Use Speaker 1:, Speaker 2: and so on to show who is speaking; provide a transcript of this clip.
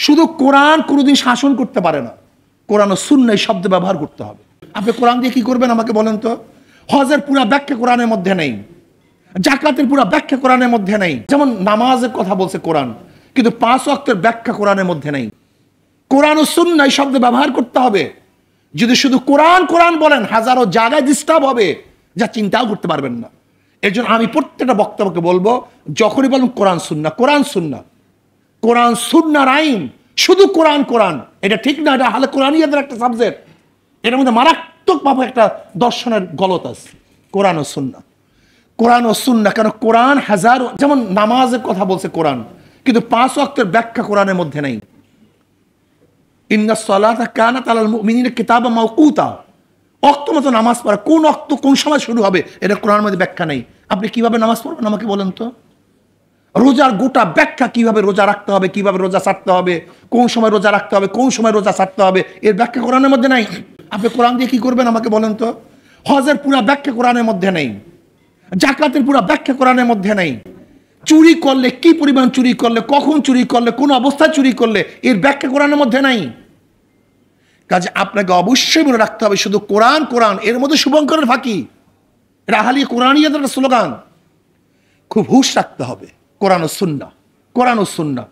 Speaker 1: শুধু কোরআন কোনোদিন শাসন করতে পারে না, কোরআন ও সুন্নাহ শব্দ ব্যবহার করতে হবে। আপনি কোরআন দিয়ে কি করবেন আমাকে বলেন তো? হজের পুরা ব্যাখ্যা কোরআনের মধ্যে নেই, জাকাতের পুরা ব্যাখ্যা কোরআনের মধ্যে নেই। যেমন নামাজের কথা বলছে কোরআন, কিন্তু 5 ওয়াক্তের ব্যাখ্যা কোরআনের মধ্যে নেই। কোরআন ও সুন্নাহ শব্দ ব্যবহার করতে হবে। যদি শুধু কোরআন কোরআন বলেন, হাজারো জায়গায় ডিস্টার্ব হবে, যা চিন্তাও করতে পারবেন না। এর জন্য আমি প্রত্যেকটা বক্তব্যকে বলবো, যখনই বলুন কোরআন সুন্নাহ, কোরআন সুন্নাহ, কোরআন সুন্নাহর আইন, শুধু কোরআন কোরআন, এটা ঠিক না। এটা হালে কোরআনিয়াদের একটা সাবজেক্ট, এটার মধ্যে মারাত্মকভাবে একটা দর্শনের গলত আছে। কোরআন ও সুন্নাহ, কোরআন ও সুন্নাহ, কেন কোরআন হাজারো, যেমন নামাজের কথা বলছে কোরআন, কিন্তু 5 ওয়াক্তের ব্যাখ্যা কোরআনের মধ্যে নেই। ইন্নাস সালাতা কানাত আলাল মুমিনিনা কিতাবাম মাওকুতা, ওয়াক্ত মতো নামাজ পড়া, কোন ওয়াক্ত কোন সময় শুরু হবে এটা কোরআনের মধ্যে ব্যাখ্যা নেই। আপনি কিভাবে নামাজ পড়বেন আমাকে বলেন তো? রোজার গোটা ব্যাখ্যা, কিভাবে রোজা রাখতে হবে, কিভাবে রোজা ছাড়তে হবে, কোন সময় রোজা রাখতে হবে, কোন সময় রোজা ছাড়তে হবে, এর ব্যাখ্যা কোরআনের মধ্যে নাই। আপনি কোরআন দিয়ে কি করবেন আমাকে বলেন তো? হজের পুরা ব্যাখ্যা কোরআনের মধ্যে নেই, জাকাতের পুরা ব্যাখ্যা কোরআনের মধ্যে নেই। চুরি করলে কি পরিমাণ চুরি করলে, কখন চুরি করলে, কোন অবস্থায় চুরি করলে, এর ব্যাখ্যা কোরআনের মধ্যে নাই। কাজে আপনাকে অবশ্যই মনে রাখতে হবে, শুধু কোরআন কোরআন, এর মধ্যে শুভঙ্করের ফাঁকি। এটা আহলি কোরআনিয়াদের একটা স্লোগান। খুব হুঁশ রাখতে হবে। কোরআন ও সুন্নাহ, কোরআন ও সুন্নাহ।